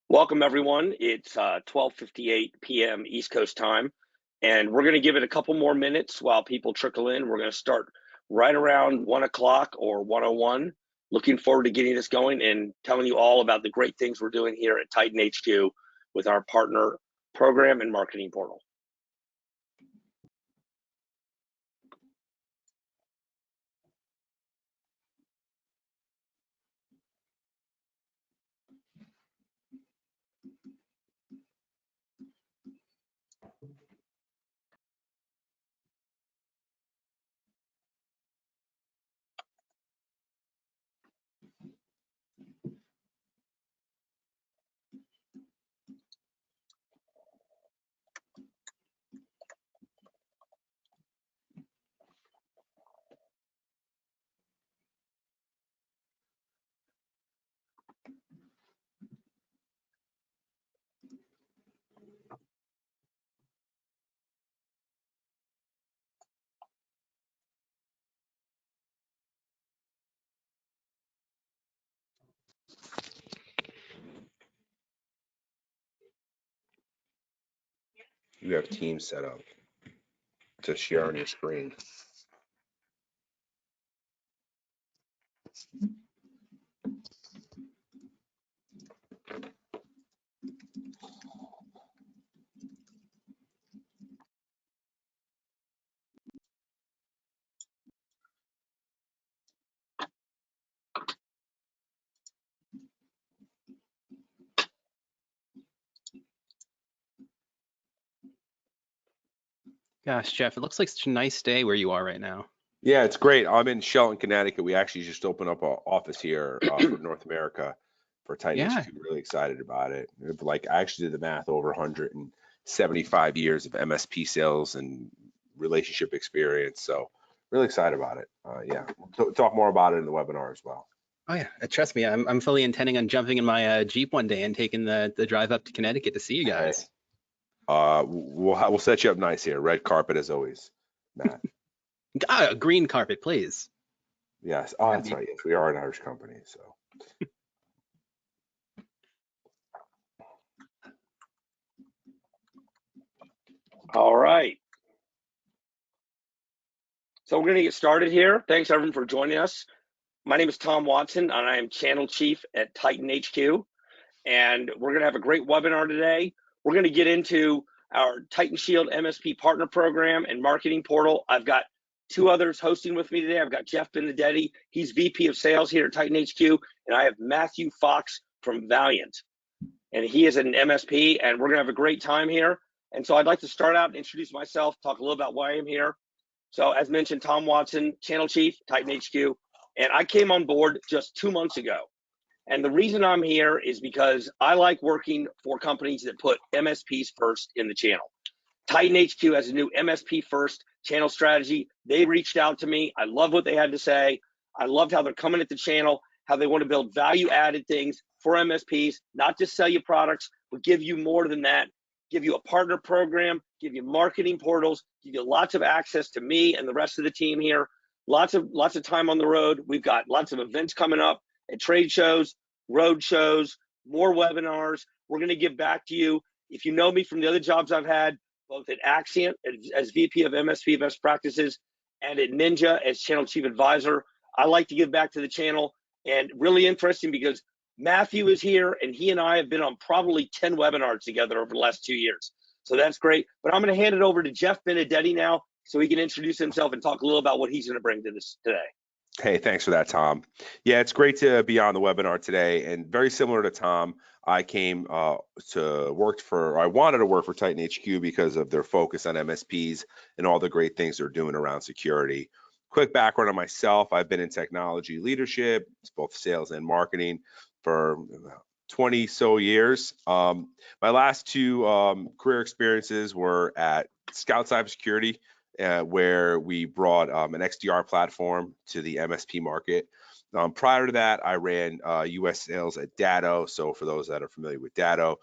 Welcome, everyone. It's 12:58 p.m. East Coast time, and we're going to give it a couple more minutes while people trickle in. We're going to start right around 1 o'clock or 1:01. Looking forward to getting this going and telling you all about the great things we're doing here at TitanHQ with our partner program and marketing portal. You have Teams set up to share on your screen. Gosh, Jeff, it looks like such a nice day where you are right now. Yeah, it's great. I'm in Shelton, Connecticut. We actually just opened up an office here for North America for TitanHQ. Yeah. Really excited about it. Like, I actually did the math, over 175 years of MSP sales and relationship experience. So really excited about it. Yeah, we'll talk more about it in the webinar as well. Oh yeah, trust me, I'm fully intending on jumping in my Jeep one day and taking the drive up to Connecticut to see you guys. Hey. We'll set you up nice here. Red carpet as always, Matt. A green carpet, please. Yes. Oh, that's right. Yes, we are an Irish company, so. All right. So we're going to get started here. Thanks, everyone, for joining us. My name is Tom Watson, and I am Channel Chief at TitanHQ. And we're going to have a great webinar today. We're going to get into our TitanShield MSP Partner Program and Marketing Portal. I've got two others hosting with me today. I've got Jeff Benedetti. He's VP of Sales here at TitanHQ. And I have Matthew Fox from Valiant. And he is an MSP, and we're going to have a great time here. And so I'd like to start out and introduce myself, talk a little about why I'm here. So as mentioned, Tom Watson, Channel Chief, TitanHQ. And I came on board just 2 months ago. And the reason I'm here is because I like working for companies that put MSPs first in the channel. TitanHQ has a new MSP first channel strategy. They reached out to me. I love what they had to say. I loved how they're coming at the channel, how they want to build value added things for MSPs, not just sell you products, but give you more than that, give you a partner program, give you marketing portals, give you lots of access to me and the rest of the team here. Lots of time on the road. We've got lots of events coming up at trade shows, road shows, more webinars. We're going to give back to you. If you know me from the other jobs I've had, both at Axient as VP of MSP Best Practices and at Ninja as Channel Chief Advisor, I like to give back to the channel. And really interesting because Matthew is here and he and I have been on probably 10 webinars together over the last 2 years. So that's great. But I'm going to hand it over to Jeff Benedetti now so he can introduce himself and talk a little about what he's going to bring to this today. Hey, thanks for that, Tom. Yeah, it's great to be on the webinar today. And very similar to Tom, I came I wanted to work for TitanHQ because of their focus on MSPs and all the great things they're doing around security. Quick background on myself, I've been in technology leadership, both sales and marketing, for 20 so years. My last two career experiences were at Scout Cybersecurity, where we brought an XDR platform to the MSP market. Prior to that, I ran US sales at Datto. So for those that are familiar with Datto,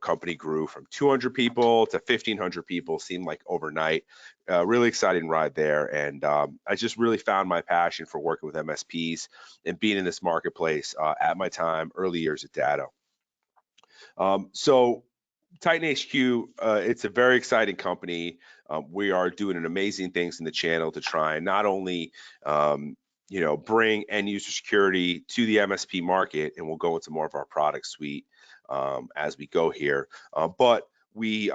company grew from 200 people to 1,500 people, seemed like overnight. Really exciting ride there. And I just really found my passion for working with MSPs and being in this marketplace at my time, early years at Datto. So TitanHQ, it's a very exciting company. We are doing amazing things in the channel to try and not only bring end user security to the MSP market, and we'll go into more of our product suite as we go here, but we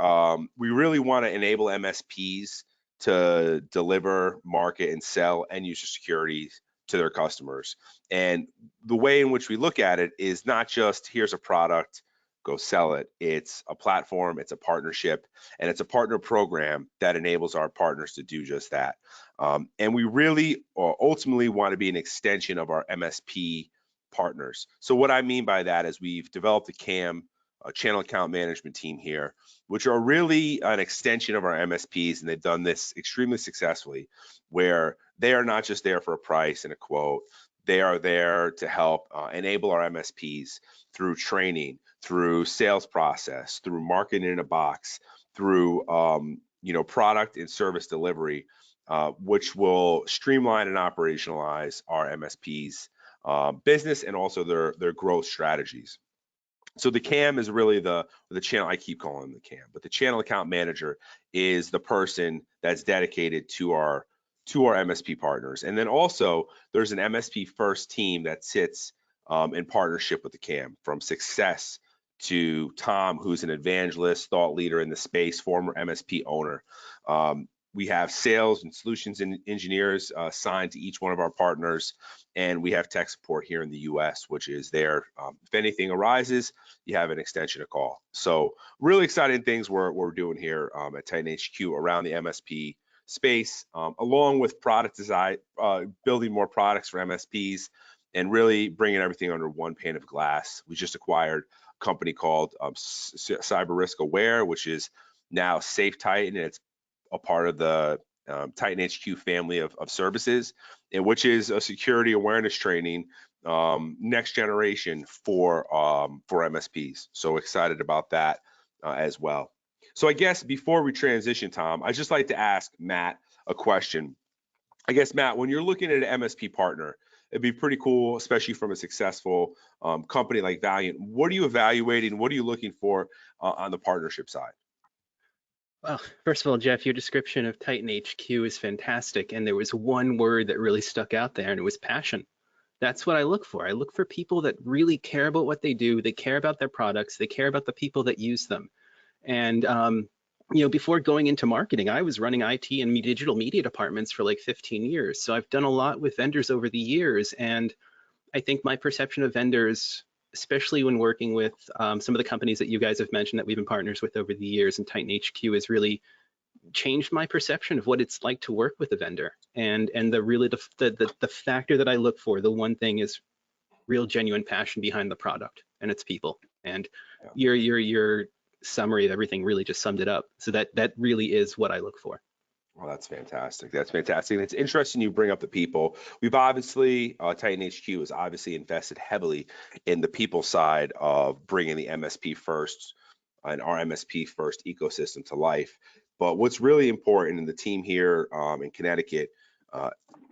really want to enable MSPs to deliver, market, and sell end user security to their customers. And the way in which we look at it is not just here's a product, go sell it. It's a platform, it's a partnership, and it's a partner program that enables our partners to do just that. And we really ultimately want to be an extension of our MSP partners. So what I mean by that is we've developed a CAM, a channel account management team here, which are really an extension of our MSPs, and they've done this extremely successfully, where they are not just there for a price and a quote. They are there to help enable our MSPs through training, through sales process, through marketing in a box, through product and service delivery, which will streamline and operationalize our MSPs business and also their growth strategies. So the CAM is really the channel, I keep calling them the CAM, but the channel account manager is the person that's dedicated to our MSP partners. And then also there's an MSP first team that sits in partnership with the CAM, from success to Tom, who's an evangelist, thought leader in the space, former MSP owner. We have sales and solutions engineers assigned to each one of our partners, and we have tech support here in the US, which is there. If anything arises, you have an extension to call. So really exciting things we're doing here at TitanHQ around the MSP space, along with product design, building more products for MSPs, and really bringing everything under one pane of glass. We just acquired a company called Cyber Risk Aware, which is now Safe Titan, and it's a part of the TitanHQ family of services, and which is a security awareness training next generation for MSPs. So excited about that as well. So I guess before we transition, Tom, I'd just like to ask Matt a question. I guess, Matt, when you're looking at an MSP partner, it'd be pretty cool, especially from a successful company like Valiant. What are you evaluating? What are you looking for on the partnership side? Well, first of all, Jeff, your description of TitanHQ is fantastic. And there was one word that really stuck out there, and it was passion. That's what I look for. I look for people that really care about what they do. They care about their products. They care about the people that use them. And, before going into marketing, I was running IT and digital media departments for like 15 years. So I've done a lot with vendors over the years. And I think my perception of vendors, especially when working with some of the companies that you guys have mentioned that we've been partners with over the years, and TitanHQ has really changed my perception of what it's like to work with a vendor. And the factor that I look for, the one thing is real genuine passion behind the product and its people. And your summary of everything really just summed it up. So that really is what I look for. Well, that's fantastic. That's fantastic. And it's interesting you bring up the people. We've obviously, TitanHQ has obviously invested heavily in the people side of bringing the MSP first and our MSP first ecosystem to life. But what's really important in the team here in Connecticut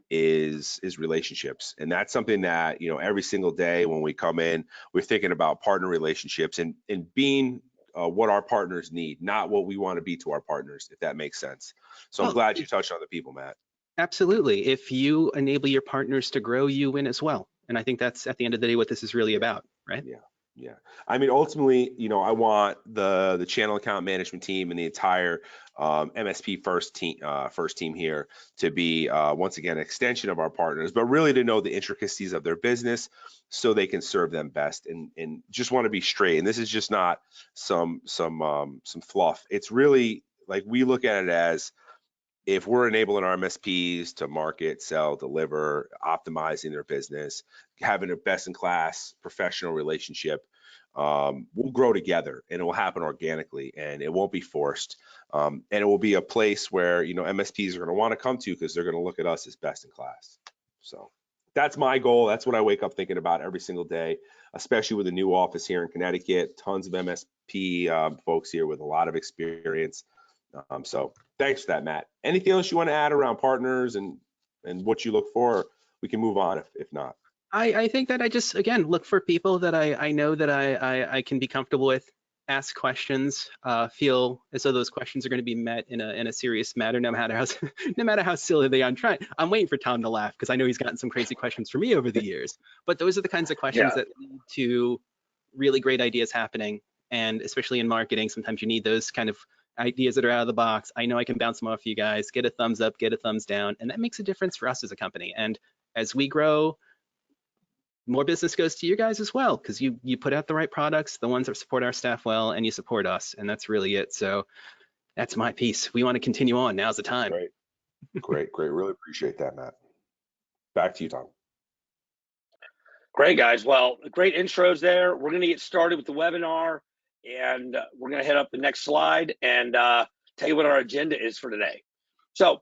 is relationships. And that's something that, every single day when we come in, we're thinking about partner relationships and being what our partners need, not what we want to be to our partners, if that makes sense. So I'm glad you touched on the people, Matt. Absolutely. If you enable your partners to grow, you win as well. And I think that's at the end of the day what this is really about, right? Yeah. I mean, ultimately, I want the channel account management team and the entire MSP first team here to be once again an extension of our partners, but really to know the intricacies of their business so they can serve them best, and just want to be straight. And this is just not some fluff. It's really like we look at it as, if we're enabling our MSPs to market, sell, deliver, optimizing their business, having a best-in-class professional relationship, we'll grow together, and it will happen organically, and it won't be forced. And it will be a place where MSPs are going to want to come to, because they're going to look at us as best in class. So that's my goal. That's what I wake up thinking about every single day, especially with a new office here in Connecticut. Tons of MSP folks here with a lot of experience. So thanks for that, Matt. Anything else you want to add around partners and what you look for? We can move on if not. I think that I just, again, look for people that I know that I can be comfortable with, ask questions, feel as though those questions are going to be met in a serious manner, no matter how no matter how silly they are. I'm waiting for Tom to laugh because I know he's gotten some crazy questions for me over the years. But those are the kinds of questions Yeah. that lead to really great ideas happening. And especially in marketing, sometimes you need those kind of ideas that are out of the box. I know I can bounce them off you guys, get a thumbs up, get a thumbs down, and that makes a difference for us as a company. And as we grow, more business goes to you guys as well, because you put out the right products, the ones that support our staff well, and you support us, and that's really it. So that's my piece. We want to continue on. Now's the time. Great. Really appreciate that, Matt. Back to you, Tom. Great, guys. Well, great intros there. We're going to get started with the webinar, and we're going to head up the next slide and tell you what our agenda is for today. So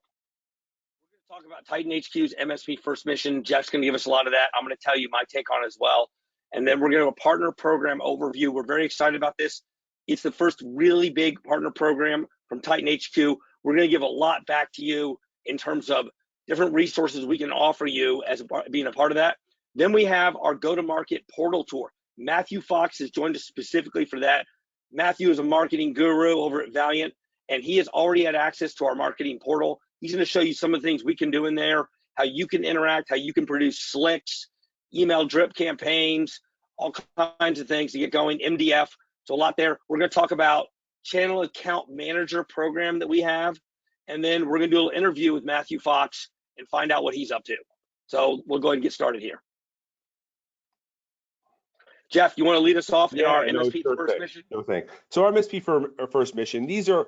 we're going to talk about TitanHQ's MSP First Mission. Jeff's going to give us a lot of that. I'm going to tell you my take on it as well. And then we're going to have a partner program overview. We're very excited about this. It's the first really big partner program from TitanHQ. We're going to give a lot back to you in terms of different resources we can offer you as being a part of that. Then we have our go-to-market portal tour. Matthew Fox has joined us specifically for that. Matthew is a marketing guru over at Valiant, and he has already had access to our marketing portal. He's going to show you some of the things we can do in there, how you can interact, how you can produce slicks, email drip campaigns, all kinds of things to get going, MDF. So a lot there. We're going to talk about channel account manager program that we have, and then we're going to do a little interview with Matthew Fox and find out what he's up to. So we'll go ahead and get started here. Jeff, you want to lead us off in our MSP First Mission? No thing. So our MSP First Mission, these are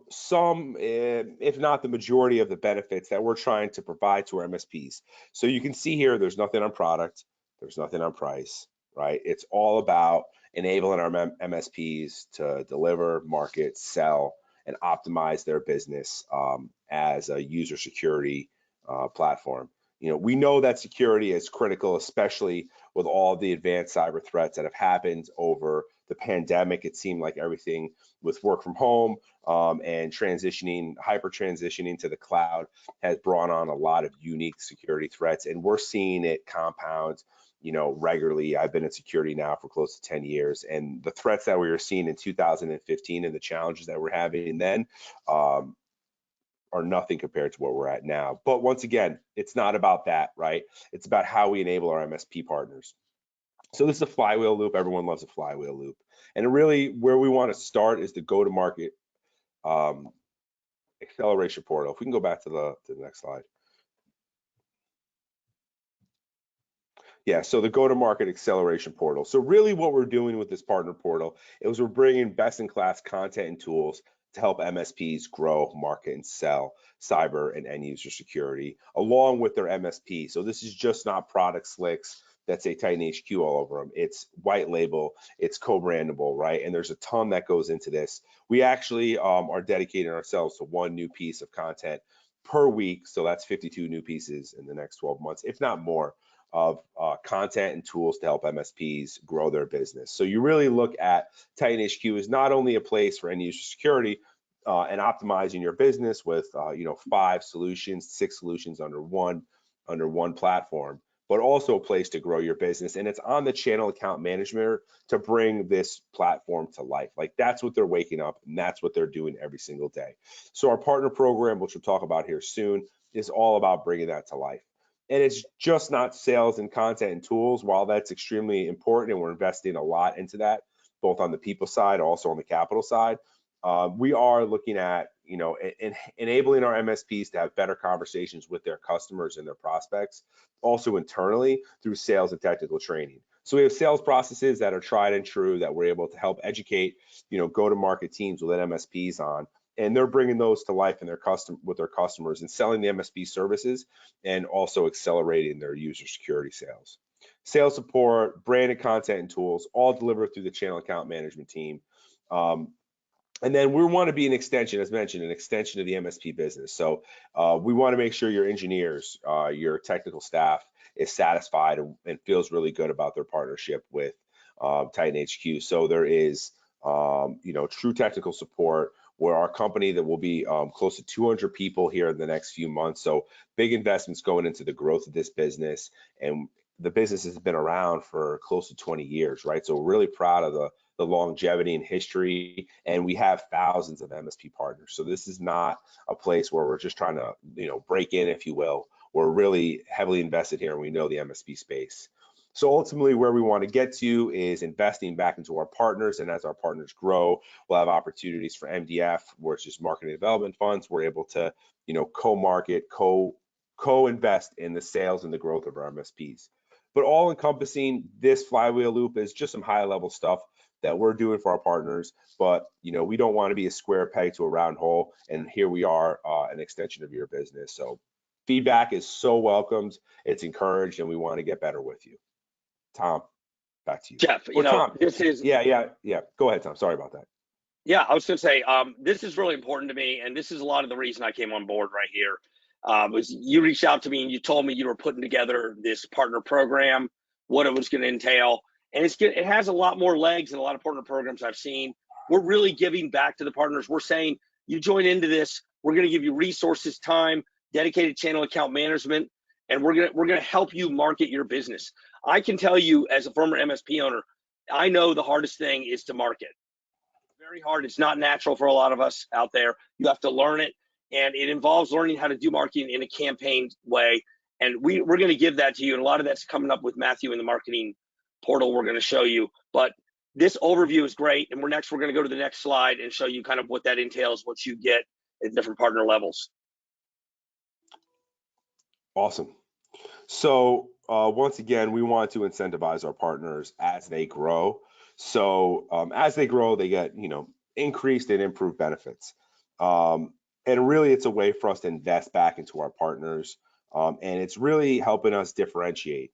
some, if not the majority of the benefits that we're trying to provide to our MSPs. So you can see here, there's nothing on product, there's nothing on price, right? It's all about enabling our MSPs to deliver, market, sell, and optimize their business as a user security platform. You know, we know that security is critical, especially with all the advanced cyber threats that have happened over the pandemic. It seemed like everything with work from home and hyper transitioning to the cloud has brought on a lot of unique security threats, and we're seeing it compound, you know, regularly. I've been in security now for close to 10 years, and the threats that we were seeing in 2015 and the challenges that we're having then are nothing compared to where we're at now. But once again, it's not about that, right? It's about how we enable our MSP partners. So this is a flywheel loop. Everyone loves a flywheel loop. And really where we want to start is the go-to-market acceleration portal. If we can go back to the next slide. Yeah, so the go-to-market acceleration portal. So really what we're doing with this partner portal is we're bringing best-in-class content and tools to help MSPs grow, market, and sell cyber and end user security along with their MSP. So this is just not product slicks that say TitanHQ all over them. It's white label, it's co-brandable, right? And there's a ton that goes into this. We actually are dedicating ourselves to one new piece of content per week. So that's 52 new pieces in the next 12 months, if not more, of content and tools to help MSPs grow their business. So you really look at TitanHQ as not only a place for end user security and optimizing your business with 5 solutions, 6 solutions under one platform, but also a place to grow your business. And it's on the channel account management to bring this platform to life. Like that's what they're waking up and that's what they're doing every single day. So our partner program, which we'll talk about here soon, is all about bringing that to life. And it's just not sales and content and tools. While that's extremely important and we're investing a lot into that, both on the people side, also on the capital side, we are looking at, enabling our MSPs to have better conversations with their customers and their prospects, also internally through sales and technical training. So we have sales processes that are tried and true that we're able to help educate, go-to-market teams within MSPs on. And they're bringing those to life in with their customers and selling the MSP services and also accelerating their user security sales. Sales support, branded content and tools, all delivered through the channel account management team. And then we want to be an extension, as mentioned, an extension of the MSP business. So we want to make sure your engineers, your technical staff is satisfied and feels really good about their partnership with TitanHQ. So there is, true technical support. We're our company that will be close to 200 people here in the next few months. So big investments going into the growth of this business. And the business has been around for close to 20 years, right? So we're really proud of the longevity and history, and we have thousands of MSP partners. So this is not a place where we're just trying to, break in, if you will. We're really heavily invested here, and we know the MSP space. So ultimately, where we want to get to is investing back into our partners, and as our partners grow, we'll have opportunities for MDF, which is marketing development funds. We're able to, co-market, co-invest in the sales and the growth of our MSPs. But all encompassing, this flywheel loop is just some high-level stuff that we're doing for our partners. But we don't want to be a square peg to a round hole, and here we are, an extension of your business. So feedback is so welcomed, it's encouraged, and we want to get better with you. Tom, back to you. Jeff, Tom, this is yeah. Go ahead, Tom. Sorry about that. Yeah, I was going to say, this is really important to me, and this is a lot of the reason I came on board right here. Was you reached out to me and you told me you were putting together this partner program, what it was going to entail, and it has a lot more legs than a lot of partner programs I've seen. We're really giving back to the partners. We're saying, you join into this, we're going to give you resources, time, dedicated channel account management, and we're going to help you market your business. I can tell you, as a former MSP owner, I know the hardest thing is to market. Very hard. It's not natural for a lot of us out there. You have to learn it, and it involves learning how to do marketing in a campaign way. And we're going to give that to you, and a lot of that's coming up with Matthew in the marketing portal. We're going to show you, but this overview is great. And we're going to go to the next slide and show you kind of what that entails, what you get at different partner levels. Awesome. So once again, we want to incentivize our partners as they grow. So as they grow, they get, increased and improved benefits. And really, it's a way for us to invest back into our partners. And it's really helping us differentiate.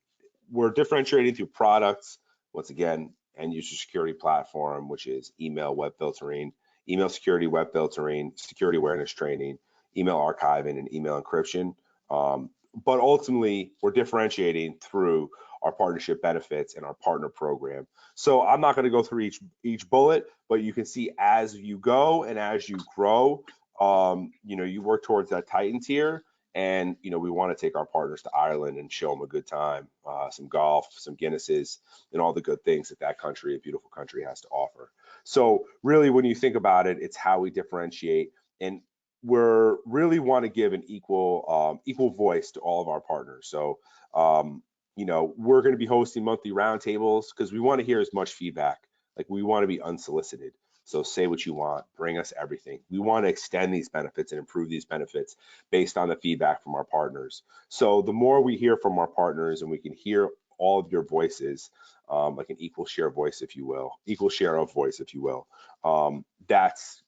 We're differentiating through products. Once again, end user security platform, which is email web filtering, email security web filtering, security awareness training, email archiving, and email encryption. But ultimately, we're differentiating through our partnership benefits and our partner program. So I'm not going to go through each bullet, but you can see as you go and as you grow, you work towards that Titan tier. And, we want to take our partners to Ireland and show them a good time, some golf, some Guinnesses, and all the good things that country, a beautiful country, has to offer. So really, when you think about it, it's how we differentiate, and we're really want to give an equal voice to all of our partners. So, we're going to be hosting monthly roundtables because we want to hear as much feedback. Like, we want to be unsolicited. So say what you want, bring us everything. We want to extend these benefits and improve these benefits based on the feedback from our partners. So the more we hear from our partners and we can hear all of your voices, like an equal share of voice, if you will, that's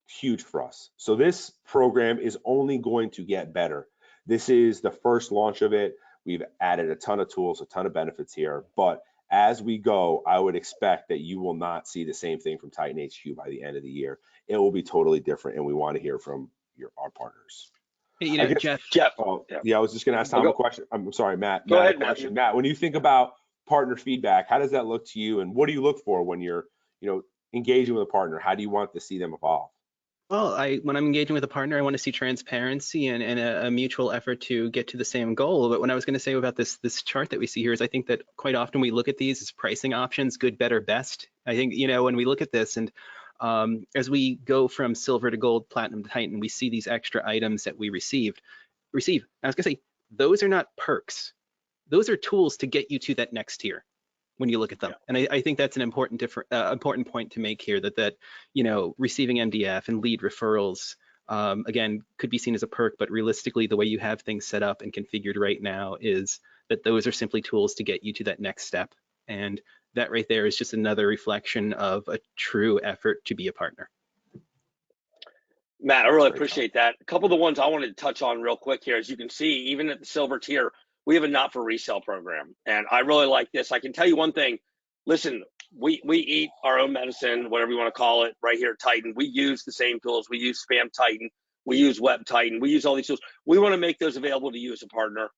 huge for us. So this program is only going to get better. This is the first launch of it. We've added a ton of tools, a ton of benefits here, but as we go, I would expect that you will not see the same thing from TitanHQ by the end of the year. It will be totally different, and we want to hear from our partners. Hey, Jeff. Yeah, I was just going to ask Tom a question. I'm sorry, Matt. Go ahead, Matt, when you think about partner feedback, how does that look to you, and what do you look for when you're, engaging with a partner? How do you want to see them evolve? Well, when I'm engaging with a partner, I want to see transparency and a mutual effort to get to the same goal. But what I was going to say about this chart that we see here is I think that quite often we look at these as pricing options, good, better, best. I think, when we look at this and as we go from silver to gold, platinum to Titan, we see these extra items that we receive. I was going to say, those are not perks. Those are tools to get you to that next tier when you look at them. Yeah. And I think that's an important point to make here, that receiving MDF and lead referrals, again, could be seen as a perk, but realistically, the way you have things set up and configured right now is that those are simply tools to get you to that next step. And that right there is just another reflection of a true effort to be a partner. Matt, I really appreciate that. A couple of the ones I wanted to touch on real quick here, as you can see, even at the silver tier, we have a not for resale program, and I really like this. I can tell you one thing. Listen, we eat our own medicine, whatever you want to call it, right here at Titan. We use the same tools. We use Spam Titan. We use Web Titan. We use all these tools. We want to make those available to you as a partner.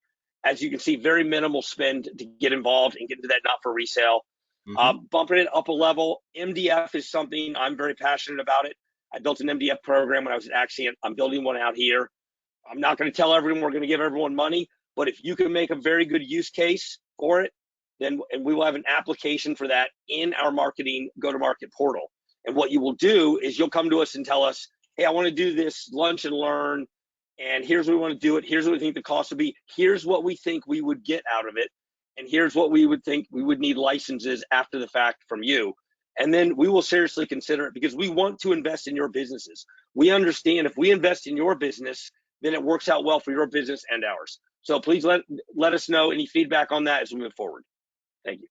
As you can see, very minimal spend to get involved and get into that not for resale. Bumping it up a level. MDF is something I'm very passionate about it. I built an MDF program when I was at Axient. I'm building one out here. I'm not going to tell everyone we're going to give everyone money, but if you can make a very good use case for it, then we will have an application for that in our marketing go-to-market portal. And what you will do is you'll come to us and tell us, hey, I want to do this lunch and learn, and here's what we want to do it. Here's what we think the cost would be. Here's what we think we would get out of it. And here's what we would think we would need licenses after the fact from you. And then we will seriously consider it, because we want to invest in your businesses. We understand if we invest in your business, then it works out well for your business and ours. So please let us know any feedback on that as we move forward. Thank you.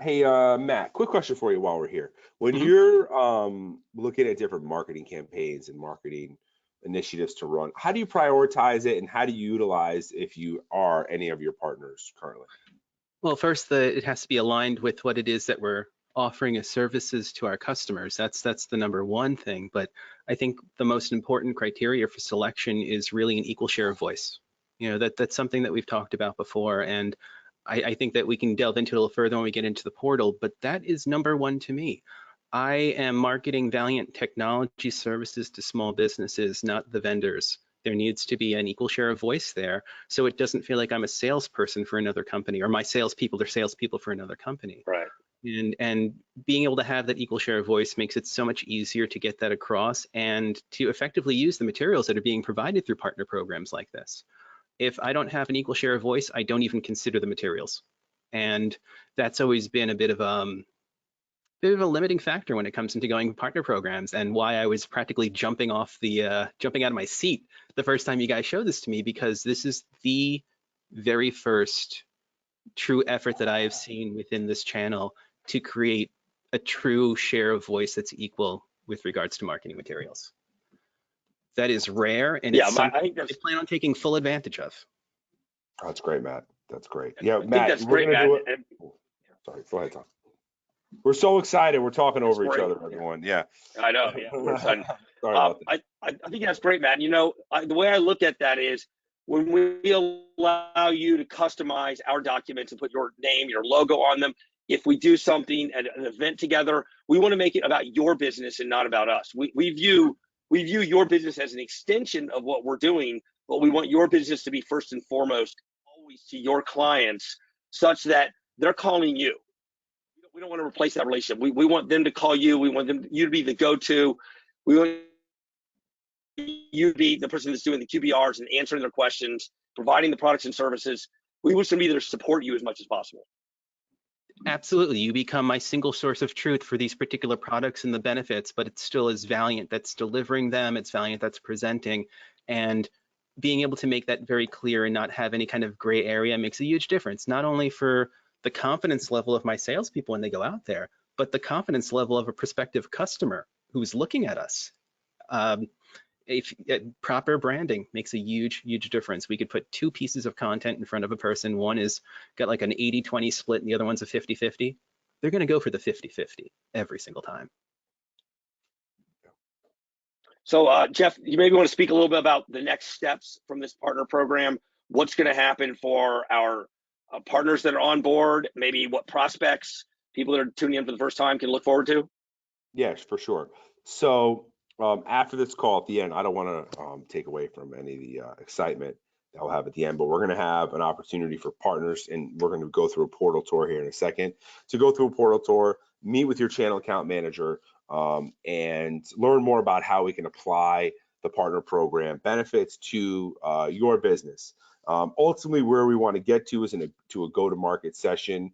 Hey, Matt, quick question for you while we're here. When Mhm. you're looking at different marketing campaigns and marketing initiatives to run, how do you prioritize it, and how do you utilize, if you are, any of your partners currently? Well, first, it has to be aligned with what it is that we're offering as services to our customers. That's the number one thing. But I think the most important criteria for selection is really an equal share of voice. You know, that's something that we've talked about before, and I think that we can delve into it a little further when we get into the portal, but that is number one to me. I am marketing Valiant Technology services to small businesses, not the vendors. There needs to be an equal share of voice there, so it doesn't feel like I'm a salesperson for another company, or my salespeople are salespeople for another company. Right. And being able to have that equal share of voice makes it so much easier to get that across and to effectively use the materials that are being provided through partner programs like this. If I don't have an equal share of voice, I don't even consider the materials. And that's always been a bit of a limiting factor when it comes into going partner programs, and why I was practically jumping out of my seat the first time you guys showed this to me, because this is the very first true effort that I have seen within this channel to create a true share of voice that's equal with regards to marketing materials. That is rare, and it's something I plan on taking full advantage of. That's great, Matt. That's great. Yeah, Matt, that's great, Matt. Sorry, go ahead, Tom. We're so excited. We're talking over each other, everyone. Yeah. I know. Yeah, we're excited. Sorry about that. I think that's great, Matt. You know, the way I look at that is, when we allow you to customize our documents and put your name, your logo on them, if we do something at an event together, we want to make it about your business and not about us. We view your business as an extension of what we're doing, but we want your business to be first and foremost always to your clients, such that they're calling you. We don't want to replace that relationship. We want them to call you. We want you to be the go-to. We want you to be the person that's doing the QBRs and answering their questions, providing the products and services. We wish to be there to support you as much as possible. Absolutely. You become my single source of truth for these particular products and the benefits, but it still is Valiant that's delivering them. It's Valiant that's presenting, and being able to make that very clear and not have any kind of gray area makes a huge difference, not only for the confidence level of my salespeople when they go out there, but the confidence level of a prospective customer who's looking at us. Proper branding makes a huge difference. We could put two pieces of content in front of a person. One is got like an 80-20 split, and the other one's a 50-50. They're going to go for the 50-50 every single time. So Jeff, you maybe want to speak a little bit about the next steps from this partner program. What's going to happen for our partners that are on board? Maybe what prospects, people that are tuning in for the first time, can look forward to? Yes, for sure. So after this call at the end, I don't want to take away from any of the excitement that we'll have at the end, but we're going to have an opportunity for partners, and we're going to go through a portal tour here in a second. To go through a portal tour, meet with your channel account manager, and learn more about how we can apply the partner program benefits to your business. Ultimately, where we want to get to is to a go-to-market session,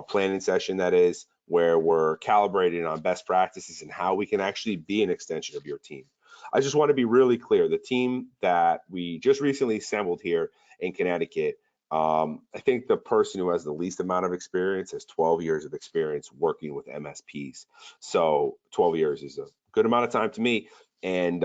planning session, that is, where we're calibrating on best practices and how we can actually be an extension of your team. I just want to be really clear. The team that we just recently assembled here in Connecticut, I think the person who has the least amount of experience has 12 years of experience working with MSPs. So 12 years is a good amount of time to me. And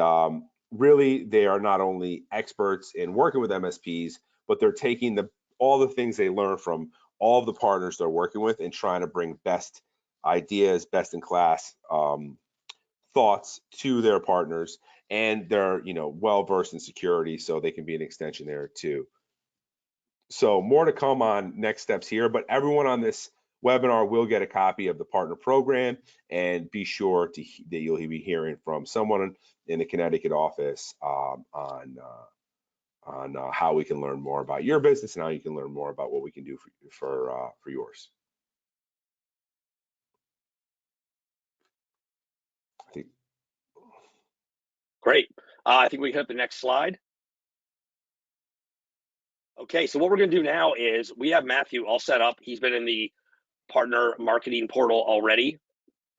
really, they are not only experts in working with MSPs, but they're taking all the things they learn from all of the partners they're working with and trying to bring best ideas, best in class thoughts to their partners, and they're well versed in security, so they can be an extension there too. So more to come on next steps here, but everyone on this webinar will get a copy of the partner program, and be sure that you'll be hearing from someone in the Connecticut office on on how we can learn more about your business and how you can learn more about what we can do for yours. I think. Great. I think we hit the next slide. Okay, so what we're going to do now is we have Matthew all set up. He's been in the Partner Marketing Portal already,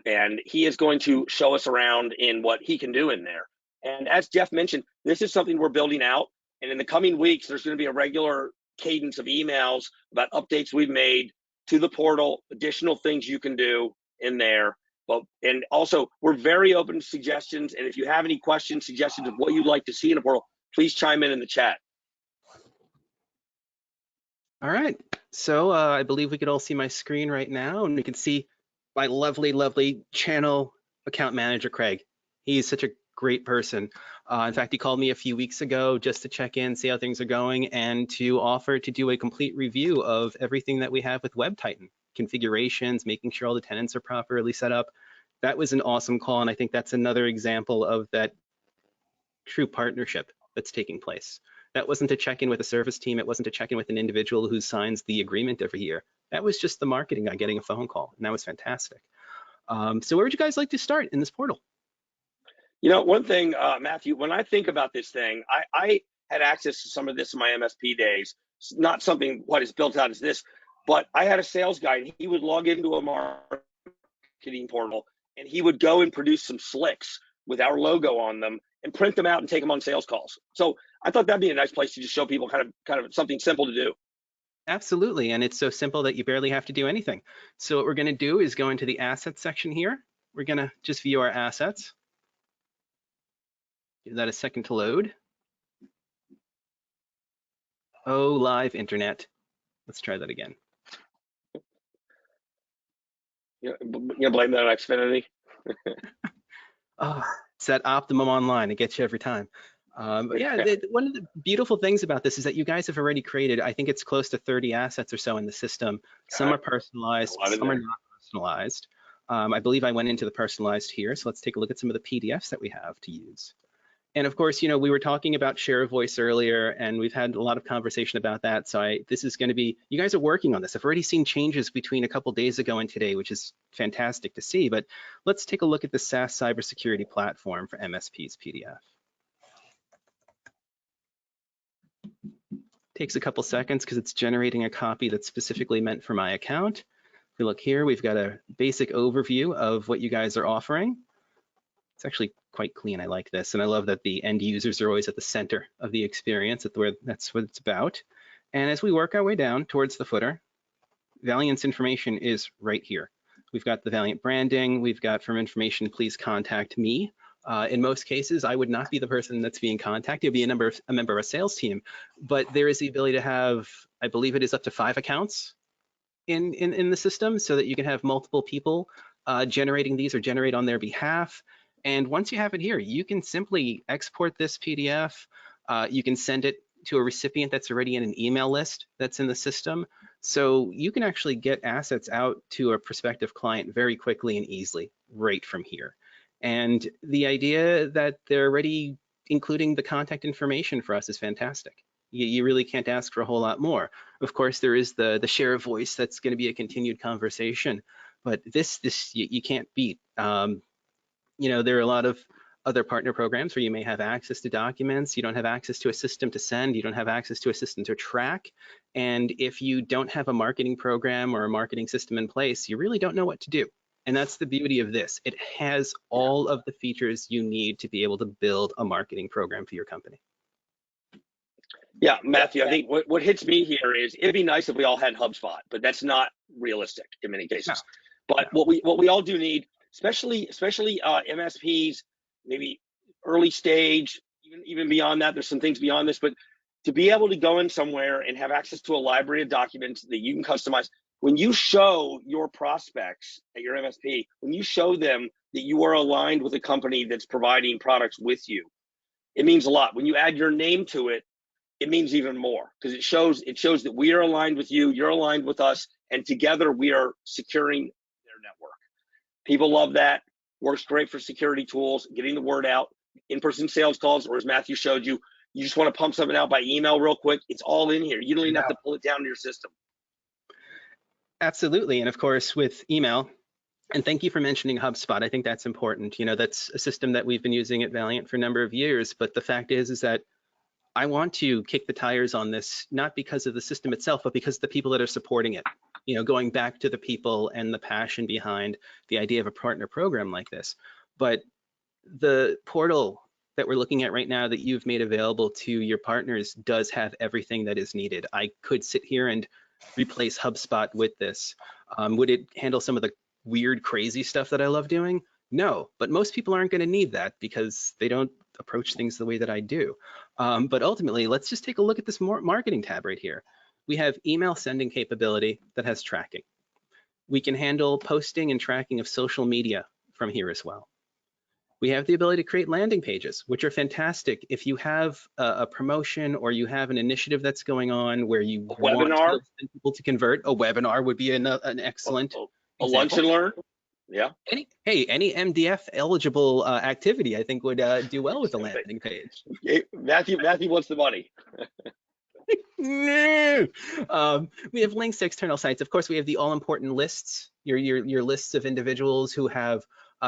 and he is going to show us around in what he can do in there. And as Jeff mentioned, this is something we're building out, and in the coming weeks, there's going to be a regular cadence of emails about updates we've made to the portal, additional things you can do in there. And also, we're very open to suggestions, and if you have any questions, suggestions of what you'd like to see in a portal, please chime in the chat. All right, so I believe we can all see my screen right now, and we can see my lovely, lovely channel account manager, Craig. He's such a great person. In fact, he called me a few weeks ago just to check in, see how things are going, and to offer to do a complete review of everything that we have with WebTitan, configurations, making sure all the tenants are properly set up. That was an awesome call, and I think that's another example of that true partnership that's taking place. That wasn't to check in with a service team. It wasn't to check in with an individual who signs the agreement every year. That was just the marketing guy getting a phone call, and that was fantastic. So where would you guys like to start in this portal? You know, one thing, Matthew, when I think about this thing, I had access to some of this in my MSP days. It's not something quite as built out as this, but I had a sales guy, and he would log into a marketing portal, and he would go and produce some slicks with our logo on them and print them out and take them on sales calls. So I thought that'd be a nice place to just show people kind of something simple to do. Absolutely, and it's so simple that you barely have to do anything. So what we're going to do is go into the assets section here. We're going to just view our assets. Give that a second to load. Oh, live internet. Let's try that again. You blame that on Xfinity? Oh, it's that Optimum Online. It gets you every time. But yeah, one of the beautiful things about this is that you guys have already created, I think it's close to 30 assets or so in the system. Some are personalized, some are not personalized. I believe I went into the personalized here. So let's take a look at some of the PDFs that we have to use. And of course, you know, we were talking about share of voice earlier, and we've had a lot of conversation about that. So this is going to be, you guys are working on this. I've already seen changes between a couple days ago and today, which is fantastic to see. But let's take a look at the SaaS cybersecurity platform for MSP's PDF. Takes a couple seconds because it's generating a copy that's specifically meant for my account. If we look here, we've got a basic overview of what you guys are offering. It's actually quite clean. I like this. And I love that the end users are always at the center of the experience. That's what it's about. And as we work our way down towards the footer, Valiant's information is right here. We've got the Valiant branding. We've got, for information, please contact me. In most cases, I would not be the person that's being contacted. It'd be a member of a sales team. But there is the ability to have, I believe it is up to 5 accounts in the system, so that you can have multiple people generating these or generate on their behalf. And once you have it here, you can simply export this PDF. You can send it to a recipient that's already in an email list that's in the system. So you can actually get assets out to a prospective client very quickly and easily right from here. And the idea that they're already including the contact information for us is fantastic. You really can't ask for a whole lot more. Of course, there is the share of voice that's going to be a continued conversation, but this you can't beat. You know, there are a lot of other partner programs where you may have access to documents, you don't have access to a system to send, you don't have access to a system to track. And if you don't have a marketing program or a marketing system in place, you really don't know what to do. And that's the beauty of this. It has all of the features you need to be able to build a marketing program for your company. Yeah, Matthew, I think what hits me here is it'd be nice if we all had HubSpot, but that's not realistic in many cases. No. But no. what we all do need, especially MSPs, maybe early stage, even beyond that, there's some things beyond this, but to be able to go in somewhere and have access to a library of documents that you can customize. When you show your prospects at your MSP, when you show them that you are aligned with a company that's providing products with you, it means a lot. When you add your name to it, it means even more, because it shows that we are aligned with you, you're aligned with us, and together we are securing their network. People love that. Works great for security tools, getting the word out, in-person sales calls, or as Matthew showed you, you just want to pump something out by email real quick, it's all in here. You don't even have to pull it down to your system. Absolutely. And of course, with email, and thank you for mentioning Hubspot. I think that's important. You know, that's a system that we've been using at Valiant for a number of years. But the fact is that I want to kick the tires on this, not because of the system itself, but because of the people that are supporting it. You know, going back to the people and the passion behind the idea of a partner program like this. But the portal that we're looking at right now that you've made available to your partners does have everything that is needed. I could sit here and replace HubSpot with this. Would it handle some of the weird, crazy stuff that I love doing? No, but most people aren't going to need that because they don't approach things the way that I do. But ultimately, let's just take a look at this marketing tab right here. We have email sending capability that has tracking. We can handle posting and tracking of social media from here as well. We have the ability to create landing pages, which are fantastic. If you have a promotion or you have an initiative that's going on where you want people to convert, a webinar would be an excellent a lunch and learn. Yeah. Any MDF eligible activity, I think, would do well with a landing page. Matthew wants the money. We have links to external sites. Of course, we have the all-important lists, your lists of individuals who have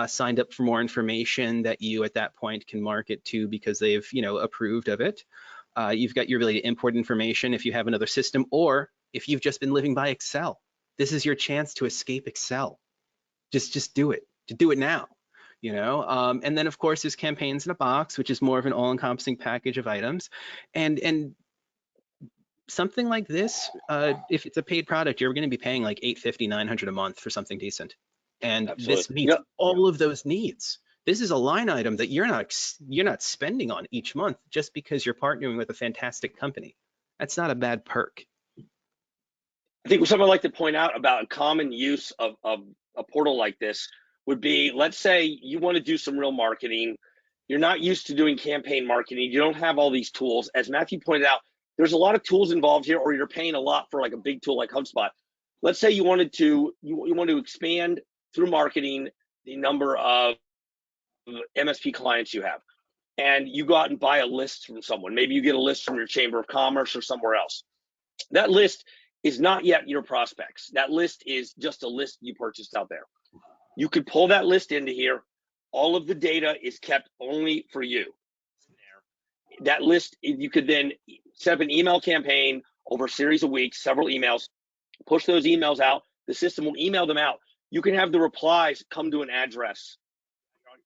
signed up for more information that you at that point can market to because they've approved of it. You've got your ability to import information if you have another system, or if you've just been living by Excel. This is your chance to escape Excel. Just do it. To do it now. And then of course there's campaigns in a box, which is more of an all-encompassing package of items, and something like this, if it's a paid product, you're going to be paying like $850, $900 a month for something decent. And Absolutely. This meets all of those needs. This is a line item that you're not spending on each month just because you're partnering with a fantastic company. That's not a bad perk. I think something I'd like to point out about a common use of a portal like this would be, let's say you want to do some real marketing. You're not used to doing campaign marketing. You don't have all these tools. As Matthew pointed out, there's a lot of tools involved here, or you're paying a lot for like a big tool like HubSpot. Let's say you wanted to, you want to expand through marketing the number of MSP clients you have, and you go out and buy a list from someone. Maybe you get a list from your Chamber of Commerce or somewhere else. That list is not yet your prospects. That list is just a list you purchased out there. You could pull that list into here. All of the data is kept only for you. That list, you could then set up an email campaign over a series of weeks, several emails, push those emails out. The system will email them out. You can have the replies come to an address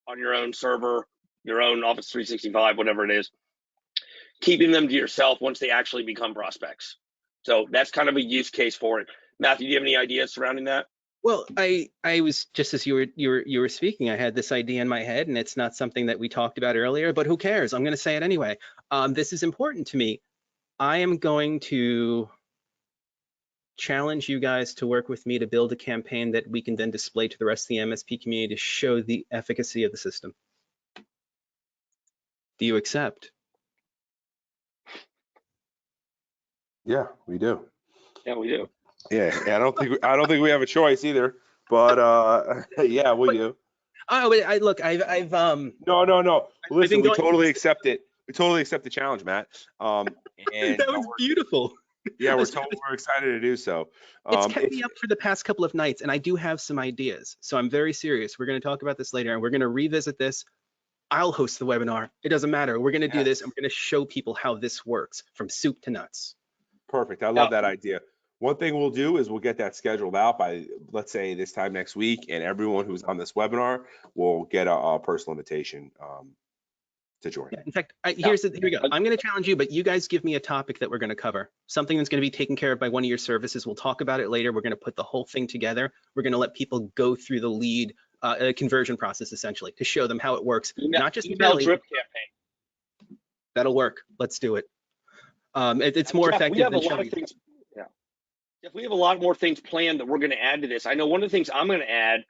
on your own server, your own Office 365, whatever it is, keeping them to yourself once they actually become prospects. So that's kind of a use case for it. Matthew, do you have any ideas surrounding that? Well, I was just as you were speaking, I had this idea in my head, and it's not something that we talked about earlier, but who cares? I'm going to say it anyway. This is important to me. I am going to challenge you guys to work with me to build a campaign that we can then display to the rest of the MSP community to show the efficacy of the system. Do you accept? Yeah, we do. Yeah, we do. Yeah, I don't think we have a choice either. But yeah, we do. Oh, look, I've No. Listen, we totally accept it. We totally accept the challenge, Matt. And that was beautiful. Yeah, we're excited to do so. It's kept me up for the past couple of nights, and I do have some ideas. So I'm very serious. We're going to talk about this later, and we're going to revisit this. I'll host the webinar. It doesn't matter. We're going to do this, and we're going to show people how this works from soup to nuts. Perfect. I love that idea. One thing we'll do is we'll get that scheduled out by, let's say, this time next week, and everyone who's on this webinar will get a personal invitation to join. Yeah, in fact, here we go. I'm going to challenge you, but you guys give me a topic that we're going to cover. Something that's going to be taken care of by one of your services. We'll talk about it later. We're going to put the whole thing together. We're going to let people go through the lead conversion process, essentially, to show them how it works. Not just email drip campaign. That'll work. Let's do it. It's more effective than showing. Jeff, we have a lot more things planned that we're going to add to this. I know one of the things I'm going to add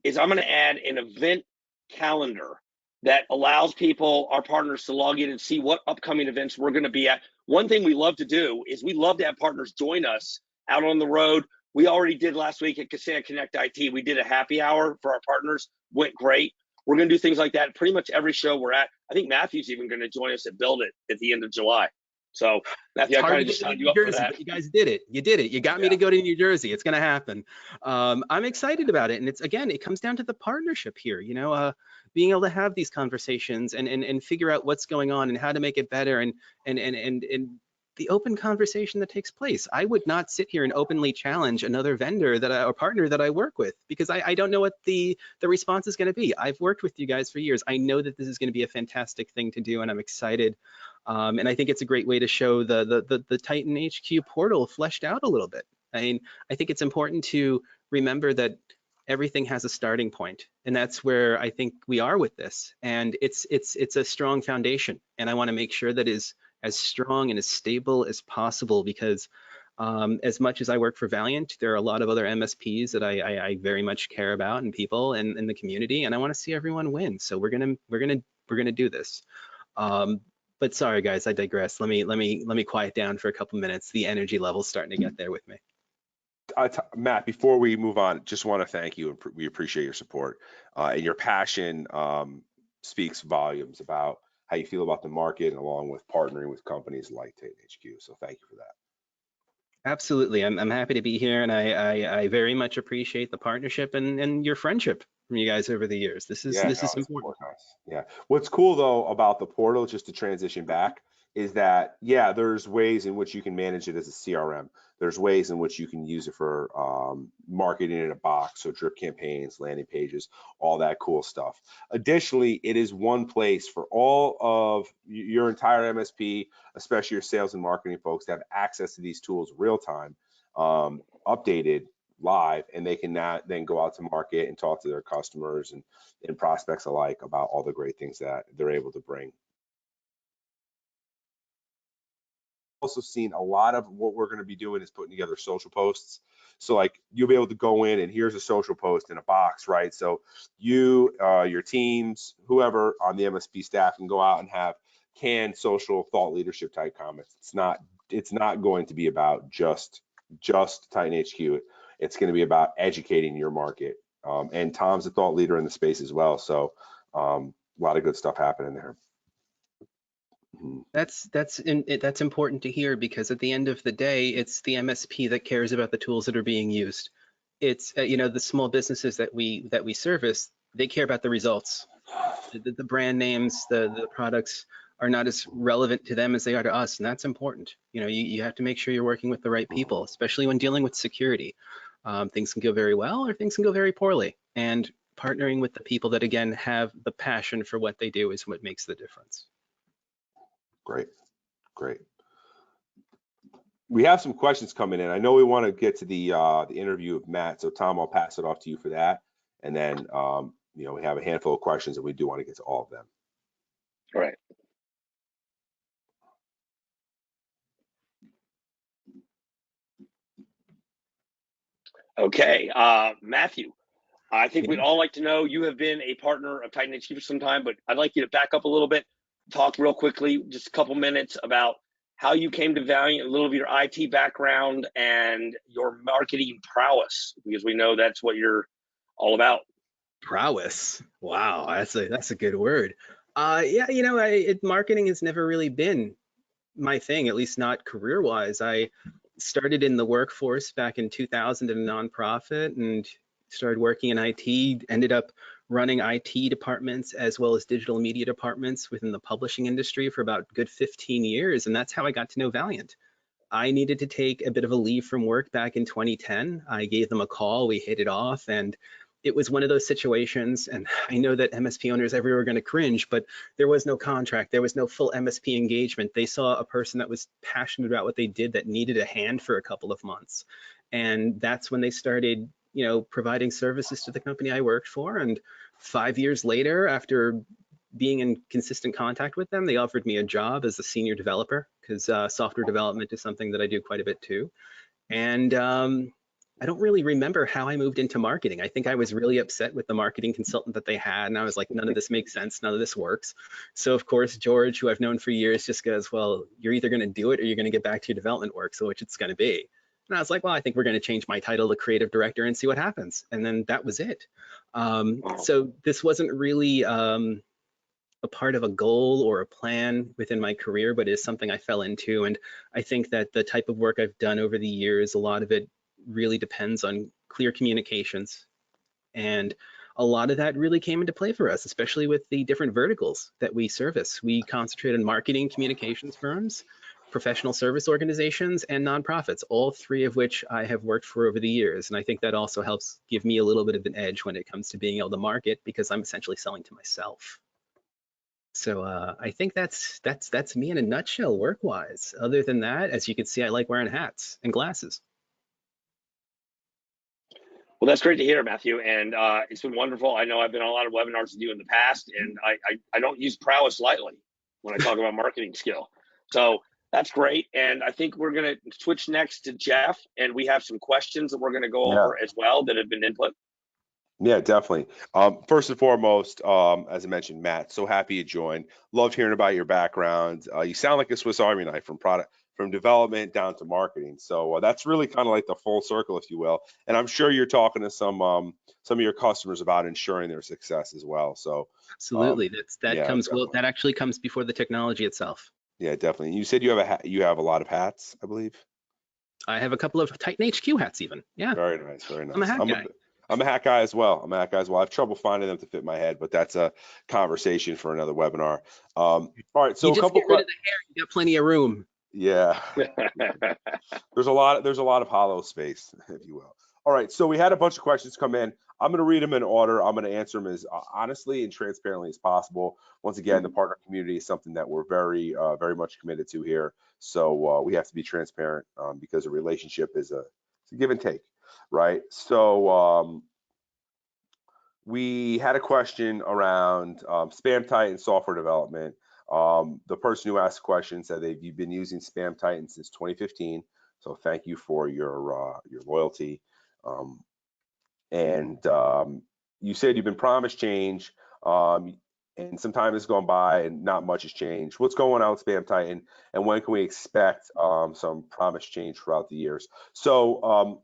is I'm going to add an event calendar that allows people, our partners, to log in and see what upcoming events we're going to be at. One thing we love to do is we love to have partners join us out on the road. We already did last week at Kaseya Connect IT. We did a happy hour for our partners. Went great. We're going to do things like that pretty much every show we're at. I think Matthew's even going to join us at Build It at the end of July. So Matthew, It's I hard kind to of just get to signed New you up for Jersey, that. but you guys did it. You did it. You got me to go to New Jersey. It's going to happen. I'm excited about it. And it's, again, it comes down to the partnership here, you know, being able to have these conversations and figure out what's going on and how to make it better and the open conversation that takes place. I would not sit here and openly challenge another vendor or partner that I work with, because I don't know what the response is going to be. I've worked with you guys for years. I know that this is going to be a fantastic thing to do, and I'm excited. And I think it's a great way to show the TitanHQ portal fleshed out a little bit. I mean, I think it's important to remember that everything has a starting point, and that's where I think we are with this. And it's a strong foundation, and I want to make sure that is as strong and as stable as possible, because as much as I work for Valiant, there are a lot of other MSPs that I very much care about, and people and in the community, and I want to see everyone win. So we're gonna do this. But sorry guys, I digress. Let me quiet down for a couple minutes. The energy level's starting to get there with me. Matt, before we move on, just want to thank you. We appreciate your support and your passion. Speaks volumes about how you feel about the market, and along with partnering with companies like TitanHQ. So thank you for that. Absolutely, I'm happy to be here, and I very much appreciate the partnership and your friendship from you guys over the years. This is important. Nice. Yeah. What's cool though about the portal, just to transition back, is that there's ways in which you can manage it as a CRM. There's ways in which you can use it for marketing in a box, so drip campaigns, landing pages, all that cool stuff. Additionally, it is one place for all of your entire MSP, especially your sales and marketing folks, to have access to these tools real time, updated live, and they can then go out to market and talk to their customers and prospects alike about all the great things that they're able to bring. Also seen a lot of what we're going to be doing is putting together social posts. So like you'll be able to go in and here's a social post in a box, right? So you, your teams, whoever on the MSP staff can go out and have canned social thought leadership type comments. It's not going to be about just TitanHQ. It's going to be about educating your market. And Tom's a thought leader in the space as well. So a lot of good stuff happening there. That's important to hear, because at the end of the day, it's the MSP that cares about the tools that are being used. It's you know, the small businesses that we service, they care about the results. The brand names, the products are not as relevant to them as they are to us, and that's important. You know, you have to make sure you're working with the right people, especially when dealing with security. Things can go very well or things can go very poorly, and partnering with the people that, again, have the passion for what they do is what makes the difference. Great. We have some questions coming in. I know we want to get to the interview of Matt. So Tom, I'll pass it off to you for that. And then you know, we have a handful of questions and we do want to get to all of them. All right. Okay, Matthew, I think we'd all like to know, you have been a partner of TitanHQ for some time, but I'd like you to back up a little bit, talk real quickly, just a couple minutes about how you came to Valiant, a little of your IT background and your marketing prowess, because we know that's what you're all about. Prowess. Wow, that's a good word. Yeah, you know, marketing has never really been my thing, at least not career-wise. I started in the workforce back in 2000 in a nonprofit and started working in IT, ended up running IT departments as well as digital media departments within the publishing industry for about a good 15 years. And that's how I got to know Valiant. I needed to take a bit of a leave from work back in 2010. I gave them a call, we hit it off, and it was one of those situations, and I know that MSP owners everywhere are going to cringe, but there was no contract. There was no full MSP engagement. They saw a person that was passionate about what they did that needed a hand for a couple of months. And that's when they started, you know, providing services to the company I worked for. And 5 years later, after being in consistent contact with them, they offered me a job as a senior developer, because software development is something that I do quite a bit too. And I don't really remember how I moved into marketing. I think I was really upset with the marketing consultant that they had, and I was like, none of this makes sense, none of this works. So of course, George, who I've known for years, just goes, well, you're either going to do it or you're going to get back to your development work, so which it's going to be. And I was like, well, I think we're going to change my title to creative director and see what happens. And then that was it. So this wasn't really a part of a goal or a plan within my career, but it is something I fell into. And I think that the type of work I've done over the years, a lot of it really depends on clear communications. And a lot of that really came into play for us, especially with the different verticals that we service. We concentrate on marketing communications firms, professional service organizations, and nonprofits, all three of which I have worked for over the years. And I think that also helps give me a little bit of an edge when it comes to being able to market, because I'm essentially selling to myself. So I think that's me in a nutshell, work-wise. Other than that, as you can see, I like wearing hats and glasses. Well, that's great to hear, Matthew, and it's been wonderful. I know I've been on a lot of webinars with you in the past, and I don't use prowess lightly when I talk about marketing skill. So that's great, and I think we're going to switch next to Jeff, and we have some questions that we're going to go over as well that have been input. Yeah, definitely. First and foremost, as I mentioned, Matt, so happy you joined. Loved hearing about your background. You sound like a Swiss Army knife from development down to marketing. So that's really kind of like the full circle, if you will. And I'm sure you're talking to some of your customers about ensuring their success as well. So absolutely, that actually comes before the technology itself. Yeah, definitely. You said you have a lot of hats, I believe. I have a couple of TitanHQ hats even. Yeah. Very nice, very nice. I'm a hat guy. I'm a hat guy as well. I have trouble finding them to fit my head, but that's a conversation for another webinar. All right, so you just get rid of the hair. You got plenty of room. Yeah. There's a lot of hollow space, if you will. All right, so we had a bunch of questions come in. I'm going to read them in order. I'm going to answer them as honestly and transparently as possible. Once again, the partner community is something that we're very much committed to here. So we have to be transparent because a relationship is a give and take, right? So we had a question around Spam Titan software development. The person who asked the question said they've been using Spam Titan since 2015. So thank you for your loyalty. You said you've been promised change, and some time has gone by and not much has changed. What's going on with Spam Titan, and when can we expect some promised change throughout the years? So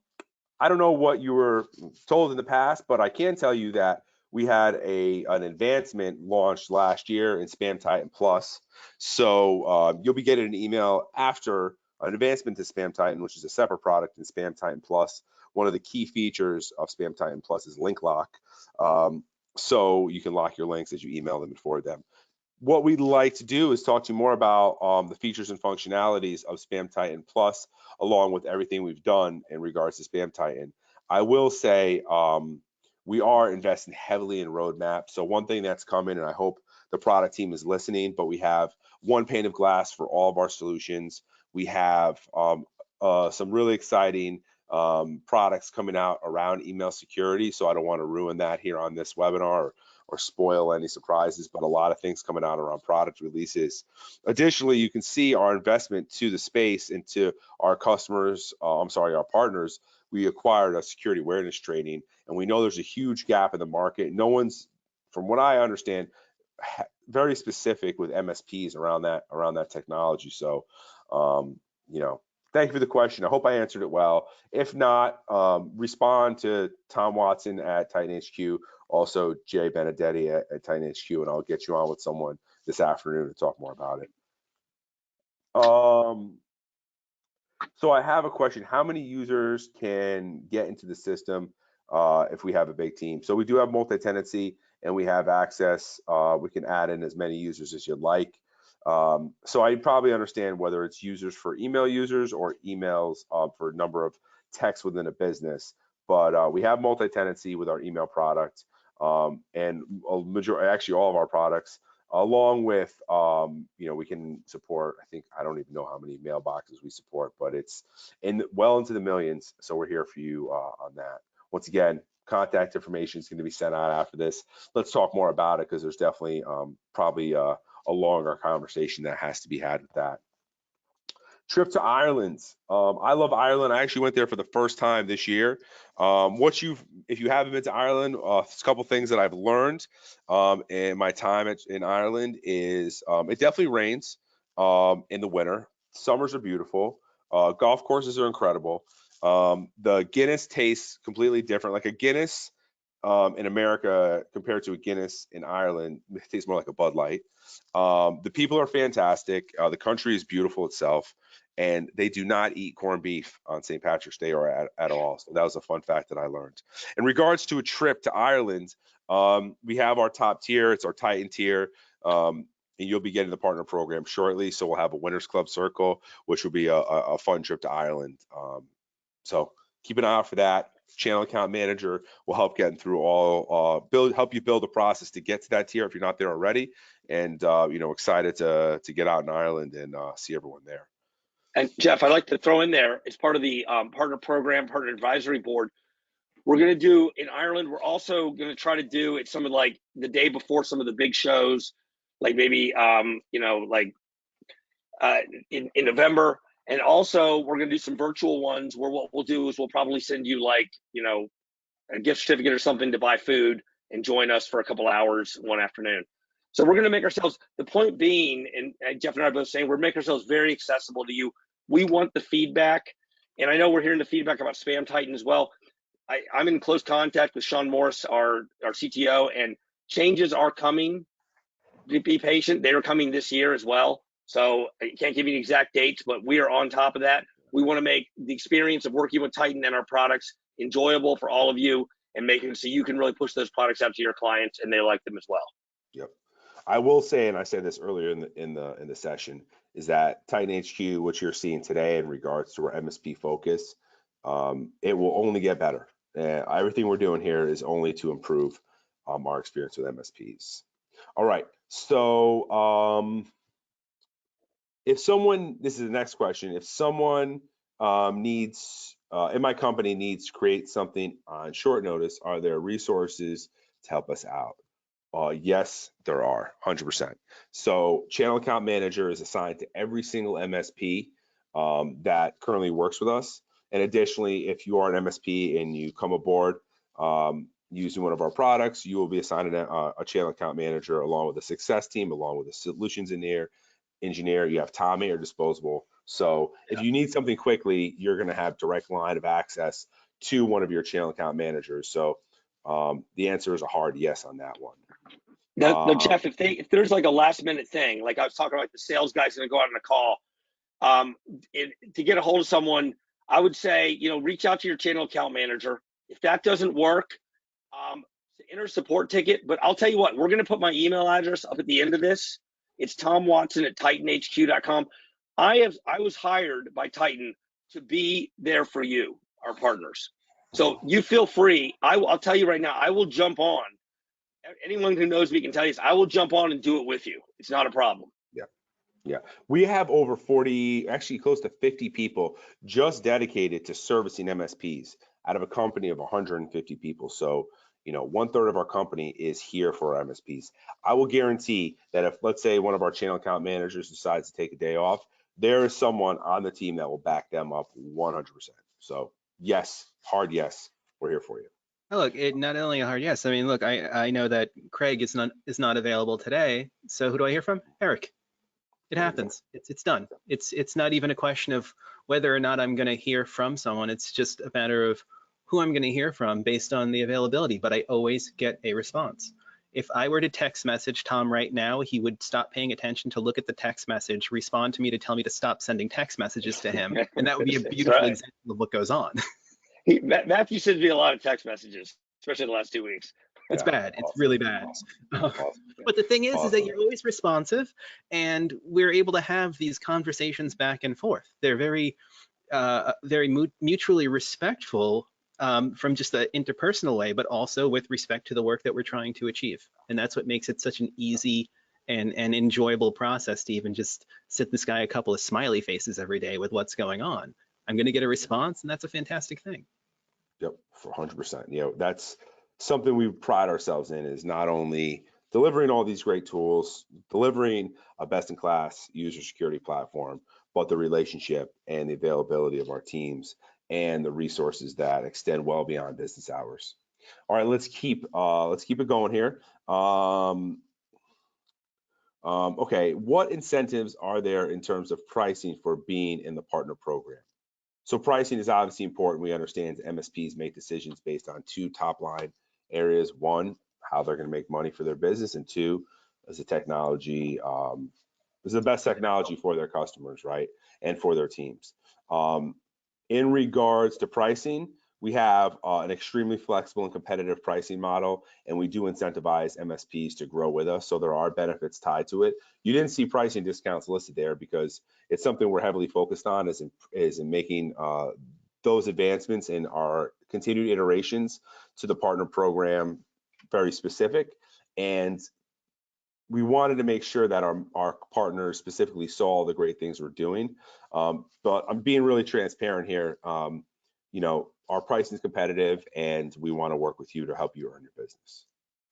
I don't know what you were told in the past, but I can tell you that we had an advancement launched last year in Spam Titan Plus. So you'll be getting an email after an advancement to Spam Titan, which is a separate product in Spam Titan Plus. One of the key features of Spam Titan Plus is link lock. So you can lock your links as you email them and forward them. What we'd like to do is talk to you more about the features and functionalities of Spam Titan Plus, along with everything we've done in regards to Spam Titan. I will say we are investing heavily in roadmap. So one thing that's coming, and I hope the product team is listening, but we have one pane of glass for all of our solutions. We have some really exciting products coming out around email security. So I don't want to ruin that here on this webinar or spoil any surprises, but a lot of things coming out around product releases. Additionally, you can see our investment to the space and to our customers, our partners. We acquired a security awareness training, and we know there's a huge gap in the market. No one's, from what I understand, very specific with MSPs around that technology. So, thank you for the question. I hope I answered it well. If not, respond to Tom Watson at TitanHQ, also Jay Benedetti at TitanHQ, and I'll get you on with someone this afternoon to talk more about it. So I have a question. How many users can get into the system if we have a big team? So we do have multi-tenancy, and we have access. We can add in as many users as you'd like. So I probably understand whether it's users for email users or emails for a number of texts within a business. But we have multi-tenancy with our email product, and actually all of our products, along with we can support, I don't even know how many mailboxes we support, but it's well into the millions. So we're here for you on that. Once again, contact information is going to be sent out after this. Let's talk more about it, because there's definitely probably a longer conversation that has to be had with that. Trip to Ireland. I love Ireland. I actually went there for the first time this year. If you haven't been to Ireland, a couple things that I've learned in my time in Ireland is it definitely rains in the winter. Summers are beautiful. Golf courses are incredible. The Guinness tastes completely different. Like a Guinness in America compared to a Guinness in Ireland, it tastes more like a Bud Light. The people are fantastic. The country is beautiful itself, and they do not eat corned beef on St. Patrick's Day or at all. So that was a fun fact that I learned. In regards to a trip to Ireland, we have our top tier. It's our Titan tier. And you'll be getting the partner program shortly. So we'll have a Winners Club Circle, which will be a fun trip to Ireland. So keep an eye out for that. Channel account manager will help getting through all, help you build a process to get to that tier if you're not there already. And excited to get out in Ireland and see everyone there. And Jeff, I'd like to throw in there, as part of the partner program, partner advisory board, we're going to do in Ireland. We're also going to try to do it some of like the day before some of the big shows, like maybe in November. And also we're going to do some virtual ones where what we'll do is we'll probably send you like, a gift certificate or something to buy food and join us for a couple hours one afternoon. So we're going to make ourselves, the point being, and Jeff and I are both saying, we're making ourselves very accessible to you. We want the feedback. And I know we're hearing the feedback about Spam Titan as well. I'm in close contact with Sean Morris, our CTO, and changes are coming. Be patient. They are coming this year as well. So I can't give you the exact dates, but we are on top of that. We want to make the experience of working with Titan and our products enjoyable for all of you, and make it so you can really push those products out to your clients and they like them as well. Yep. I will say, and I said this earlier in the session, is that TitanHQ, what you're seeing today in regards to our MSP focus, it will only get better. Everything we're doing here is only to improve our experience with MSPs. All right. So if someone, this is the next question, if someone needs, in my company needs to create something on short notice, are there resources to help us out? Yes, there are, 100%. So channel account manager is assigned to every single MSP that currently works with us. And additionally, if you are an MSP and you come aboard using one of our products, you will be assigned a channel account manager along with a success team, along with a solutions engineer. You have time at your disposal. So if you need something quickly, you're going to have direct line of access to one of your channel account managers. So the answer is a hard yes on that one. Now, Jeff, if there's like a last minute thing, like I was talking about, the sales guy's going to go out on a call, to get a hold of someone, I would say, reach out to your channel account manager. If that doesn't work, enter a support ticket. But I'll tell you what, we're going to put my email address up at the end of this. It's TomWatson@TitanHQ.com. I was hired by Titan to be there for you, our partners. So you feel free. I'll tell you right now, I will jump on. Anyone who knows me can tell you this. I will jump on and do it with you. It's not a problem. Yeah, we have over 40, actually close to 50 people just dedicated to servicing MSPs out of a company of 150 people. So, 1/3 of our company is here for our MSPs. I will guarantee that if, let's say, one of our channel account managers decides to take a day off, there is someone on the team that will back them up 100%. So yes, hard yes, we're here for you. Oh, look, not only a hard yes. I mean, look, I know that Craig is not available today. So who do I hear from? Eric. It happens. It's done. It's not even a question of whether or not I'm going to hear from someone. It's just a matter of who I'm going to hear from based on the availability. But I always get a response. If I were to text message Tom right now, he would stop paying attention to look at the text message, respond to me to tell me to stop sending text messages to him, and that would be a beautiful example of what goes on. Matthew sends me a lot of text messages, especially in the last 2 weeks. It's bad. It's really bad. But the thing is that you're always responsive, and we're able to have these conversations back and forth. They're very mutually respectful from just the interpersonal way, but also with respect to the work that we're trying to achieve. And that's what makes it such an easy and enjoyable process to even just send this guy a couple of smiley faces every day with what's going on. I'm going to get a response, and that's a fantastic thing. Yep, for 100%. That's something we pride ourselves in, is not only delivering all these great tools, delivering a best-in-class user security platform, but the relationship and the availability of our teams and the resources that extend well beyond business hours. All right, let's keep it going here. Okay, what incentives are there in terms of pricing for being in the partner program? So pricing is obviously important. We understand MSPs make decisions based on 2 top-line areas. One, how they're going to make money for their business, and two, is the technology is the best technology for their customers, right, and for their teams. In regards to pricing, we have an extremely flexible and competitive pricing model, and we do incentivize MSPs to grow with us. So there are benefits tied to it. You didn't see pricing discounts listed there because it's something we're heavily focused on, is in making those advancements in our continued iterations to the partner program very specific. And we wanted to make sure that our partners specifically saw all the great things we're doing. But I'm being really transparent here. You know, our pricing is competitive, and we want to work with you to help you earn your business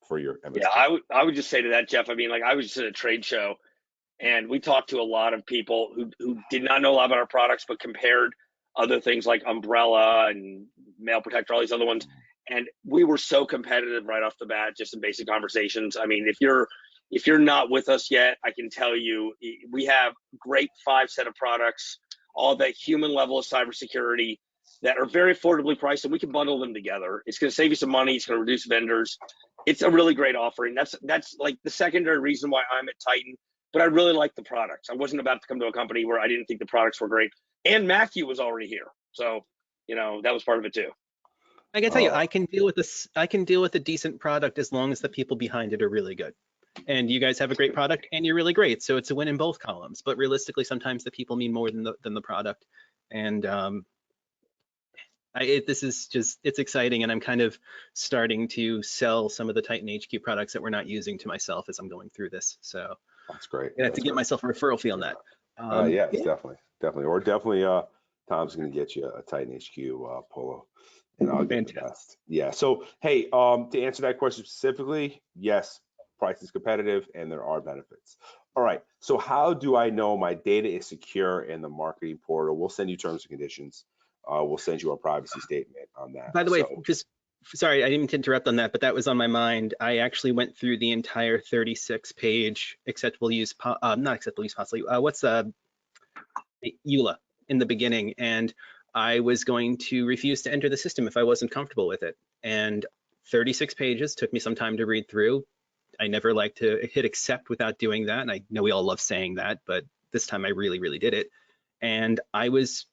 for your MSP. Yeah, I would just say to that, Jeff, I mean, like, I was just at a trade show, and we talked to a lot of people who did not know a lot about our products, but compared other things like Umbrella and Mail Protector, all these other ones. And we were so competitive right off the bat, just in basic conversations. I mean, if you're not with us yet, I can tell you, we have great 5 set of products, all that human level of cybersecurity that are very affordably priced, and we can bundle them together. It's going to save you some money. It's going to reduce vendors. It's a really great offering. That's like the secondary reason why I'm at Titan, but I really like the products. I wasn't about to come to a company where I didn't think the products were great. And Matthew was already here. So, you know, that was part of it too. I can tell you, I can deal with this. I can deal with a decent product as long as the people behind it are really good. And you guys have a great product, and you're really great. So it's a win in both columns. But realistically, sometimes the people mean more than the product. And this is just, it's exciting, and I'm kind of starting to sell some of the TitanHQ products that we're not using to myself as I'm going through this. So that's great. I have to get myself a referral fee on that. Yes, definitely. Or definitely, Tom's going to get you a TitanHQ polo, and I'll get the best. Yeah. So, hey, to answer that question specifically, yes, price is competitive, and there are benefits. All right. So how do I know my data is secure in the marketing portal? We'll send you terms and conditions. We'll send you a privacy statement on that. By the way, just sorry, I didn't mean to interrupt on that, but that was on my mind. I actually went through the entire 36-page acceptable use, not acceptable use policy. What's EULA in the beginning, and I was going to refuse to enter the system if I wasn't comfortable with it. And 36 pages took me some time to read through. I never like to hit accept without doing that, and I know we all love saying that, but this time I really, really did it. And I was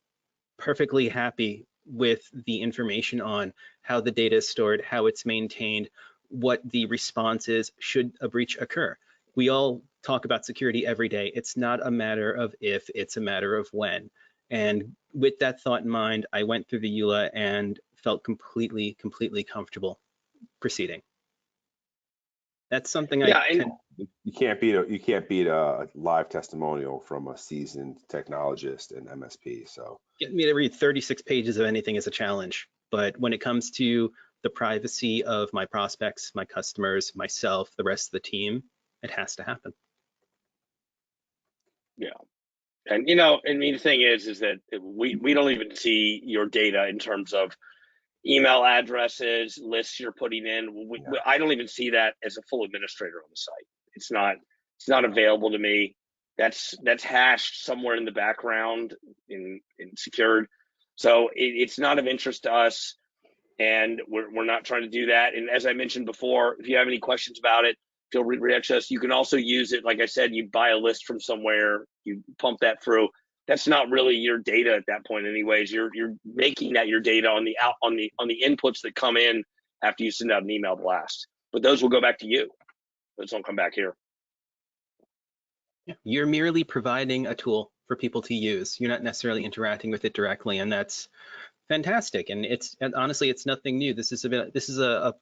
perfectly happy with the information on how the data is stored, how it's maintained, what the response is should a breach occur. We all talk about security every day. It's not a matter of if, it's a matter of when. And with that thought in mind, I went through the EULA and felt completely comfortable proceeding. That's something you can't beat a live testimonial from a seasoned technologist and MSP. So getting me to read 36 pages of anything is a challenge, but when it comes to the privacy of my prospects, my customers, myself, the rest of the team, it has to happen. Yeah. And, you know, I mean, the thing is that we don't even see your data in terms of email addresses, lists you're putting in. I don't even see that as a full administrator on the site. It's not available to me. That's hashed somewhere in the background in secured. So it's not of interest to us, and we're not trying to do that. And as I mentioned before, if you have any questions about it, feel free to reach us. You can also use it, like I said, you buy a list from somewhere, you pump that through. That's not really your data at that point anyways. You're making that your data on the inputs that come in after you send out an email blast. But those will go back to you. Those don't come back here. You're merely providing a tool for people to use. You're not necessarily interacting with it directly, and that's fantastic. And honestly, it's nothing new. This is a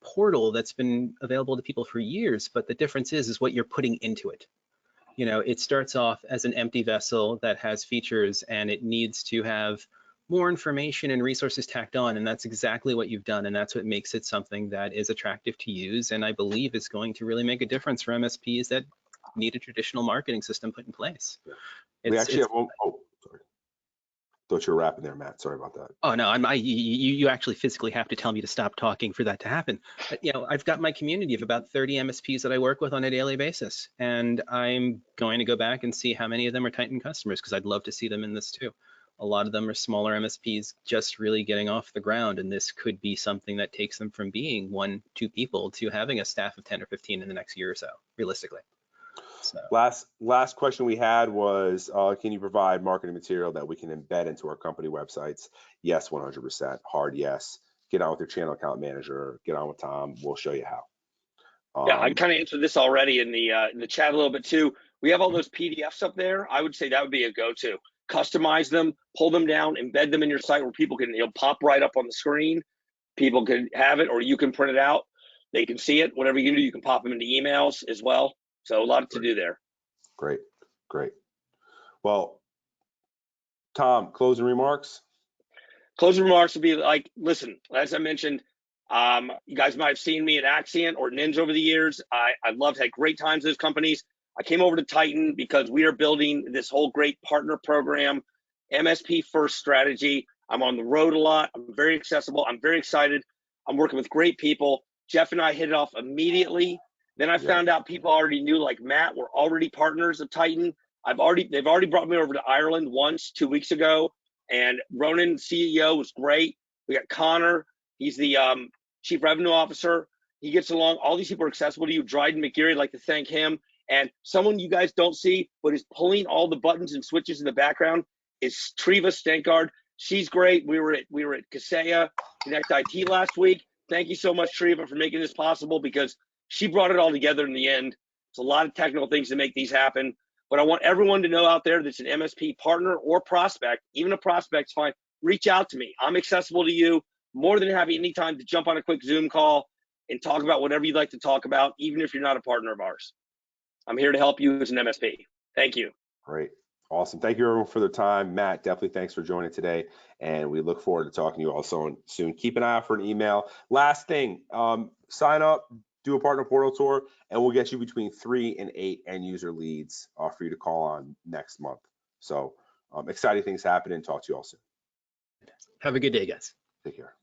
portal that's been available to people for years, but the difference is what you're putting into it. You know, it starts off as an empty vessel that has features, and it needs to have more information and resources tacked on, and that's exactly what you've done, and that's what makes it something that is attractive to use, and I believe is going to really make a difference for MSPs that need a traditional marketing system put in place. We actually have one. Oh, sorry. Thought you were wrapping there, Matt. Sorry about that. Oh no, you actually physically have to tell me to stop talking for that to happen. You know, I've got my community of about 30 MSPs that I work with on a daily basis, and I'm going to go back and see how many of them are Titan customers, because I'd love to see them in this too. A lot of them are smaller MSPs just really getting off the ground, and this could be something that takes them from being 1-2 people to having a staff of 10 or 15 in the next year or so, realistically. So Last question we had was, can you provide marketing material that we can embed into our company websites? Yes, 100%. Hard yes. Get on with your channel account manager. Get on with Tom. We'll show you how. Yeah, I kind of answered this already in the chat a little bit too. We have all those PDFs up there. I would say that would be a go-to. Customize them, pull them down, embed them in your site where people can, it'll pop right up on the screen. People can have it, or you can print it out. They can see it. Whatever you can do, you can pop them into emails as well. So a lot to do there. Great, great. Well, Tom, closing remarks? Closing remarks would be like, listen, as I mentioned, you guys might have seen me at Accent or Ninja over the years. I loved, had great times with those companies. I came over to Titan because we are building this whole great partner program, MSP first strategy. I'm on the road a lot. I'm very accessible. I'm very excited. I'm working with great people. Jeff and I hit it off immediately. Then I found out people already knew, like Matt, were already partners of Titan. They've already brought me over to Ireland once 2 weeks ago, and Ronan, CEO, was great. We got Connor. He's the Chief Revenue Officer. He gets along. All these people are accessible to you. Dryden McGeary, I'd like to thank him. And someone you guys don't see, but is pulling all the buttons and switches in the background, is Treva Stenkard. She's great. We were at Kaseya Connect IT last week. Thank you so much, Treva, for making this possible, because she brought it all together in the end. It's a lot of technical things to make these happen. But I want everyone to know out there that's an MSP partner or prospect, even a prospect's fine, reach out to me. I'm accessible to you. More than happy anytime to jump on a quick Zoom call and talk about whatever you'd like to talk about, even if you're not a partner of ours. I'm here to help you as an MSP. Thank you. Great. Awesome. Thank you everyone for their time. Matt, definitely thanks for joining today. And we look forward to talking to you all soon. Keep an eye out for an email. Last thing, sign up, do a partner portal tour, and we'll get you between 3 and 8 end user leads for you to call on next month. So exciting things happening. Talk to you all soon. have a good day, guys. Take care.